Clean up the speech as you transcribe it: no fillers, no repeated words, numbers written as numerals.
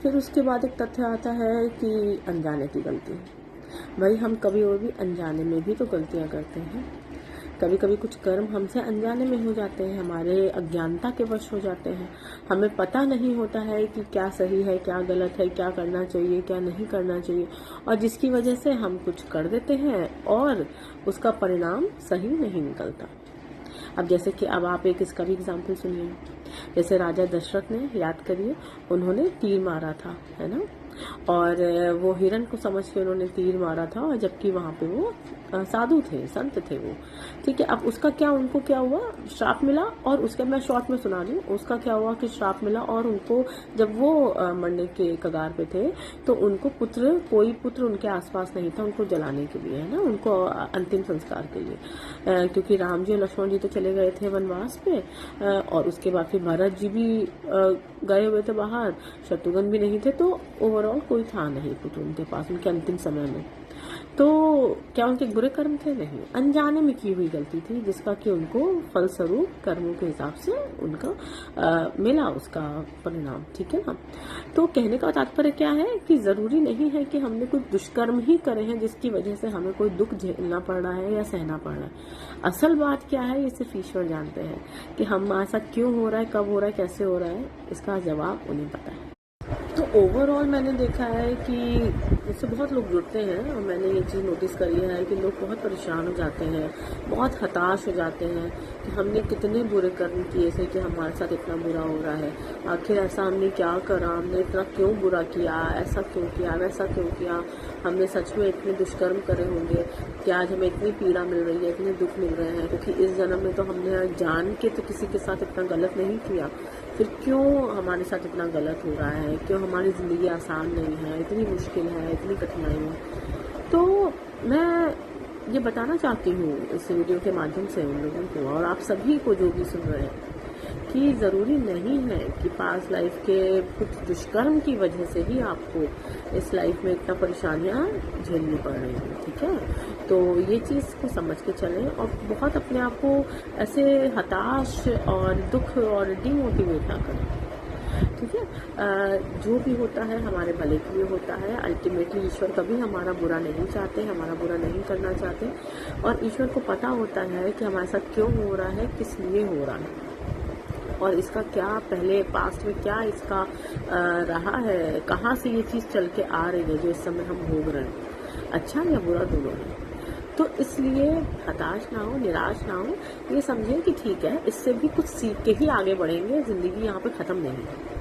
फिर उसके बाद एक तथ्य आता है कि अनजाने की गलती। भाई हम कभी और भी अनजाने में भी तो गलतियां करते हैं। कभी कभी कुछ कर्म हमसे अनजाने में हो जाते हैं, हमारे अज्ञानता के वश हो जाते हैं। हमें पता नहीं होता है कि क्या सही है, क्या गलत है, क्या करना चाहिए, क्या नहीं करना चाहिए, और जिसकी वजह से हम कुछ कर देते हैं और उसका परिणाम सही नहीं निकलता। अब जैसे कि अब आप एक इसका भी एग्जाम्पल सुनिए। जैसे राजा दशरथ ने, याद करिए, उन्होंने तीर मारा था, है ना, और वो हिरण को समझ के उन्होंने तीर मारा था, और जबकि वहां पे वो साधु थे, संत थे वो, ठीक है। अब उसका क्या, उनको क्या हुआ, श्राप मिला। और उसके मैं शॉर्ट में सुना रही हूँ, उसका क्या हुआ कि श्राप मिला, और उनको जब वो मरने के कगार पे थे तो उनको कोई पुत्र उनके आसपास नहीं था उनको जलाने के लिए, है ना, उनको अंतिम संस्कार के लिए, क्योंकि राम जी और लक्ष्मण जी तो चले गए थे वनवास पे, और उसके बाद फिर भरत जी भी गए हुए थे बाहर, शत्रुघ्न भी नहीं थे, तो ओवरऑल कोई था नहीं पुत्र उनके पास उनके अंतिम समय में। तो क्या उनके बुरे कर्म थे? नहीं, अनजाने में की हुई गलती थी, जिसका कि उनको फलस्वरूप कर्मों के हिसाब से उनका मिला उसका परिणाम, ठीक है ना। तो कहने का तात्पर्य क्या है कि जरूरी नहीं है कि हमने कोई दुष्कर्म ही करे हैं जिसकी वजह से हमें कोई दुख झेलना पड़ रहा है या सहना पड़ रहा है। असल बात क्या है, ये सिर्फ ईश्वर जानते हैं कि हमारे साथ क्यों हो रहा है, कब हो रहा है, कैसे हो रहा है, इसका जवाब उन्हें पता है। तो ओवरऑल मैंने देखा है कि इससे बहुत लोग जुड़ते हैं, और मैंने ये चीज़ नोटिस करी है कि लोग बहुत परेशान हो जाते हैं, बहुत हताश हो जाते हैं कि हमने कितने बुरे कर्म किए थे कि हमारे साथ इतना बुरा हो रहा है। आखिर ऐसा हमने क्या करा, हमने इतना क्यों बुरा किया, ऐसा क्यों किया, वैसा क्यों किया, हमने सच में इतने दुष्कर्म करे होंगे कि आज हमें इतनी पीड़ा मिल रही है, इतने दुख मिल रहे हैं, क्योंकि इस जन्म में तो हमने जान के तो किसी के साथ इतना गलत नहीं किया, फिर क्यों हमारे साथ इतना गलत हो रहा है, क्यों हमारी ज़िंदगी आसान नहीं है, इतनी मुश्किल है, इतनी कठिनाई है। तो मैं ये बताना चाहती हूँ इस वीडियो के माध्यम से उन लोगों को और आप सभी को जो भी सुन रहे हैं कि ज़रूरी नहीं है कि पास्ट लाइफ के कुछ दुष्कर्म की वजह से ही आपको इस लाइफ में इतना परेशानियाँ झेलनी पड़ रही हैं, ठीक है। तो ये चीज़ को समझ के चलें और बहुत अपने आप को ऐसे हताश और दुख और डिमोटिवेट ना करें, ठीक है। जो भी होता है हमारे भले के लिए होता है। अल्टीमेटली ईश्वर कभी हमारा बुरा नहीं चाहते, हमारा बुरा नहीं करना चाहते, और ईश्वर को पता होता है कि हमारे साथ क्यों हो रहा है, किस लिए हो रहा है, और इसका क्या पहले पास्ट में क्या इसका रहा है, कहाँ से ये चीज़ चल के आ रही है जो इस समय हम भोग रहे हैं, अच्छा या बुरा दोनों है। तो इसलिए हताश ना हो, निराश ना हो, ये समझें कि ठीक है, इससे भी कुछ सीख के ही आगे बढ़ेंगे, ज़िंदगी यहाँ पे ख़त्म नहीं है।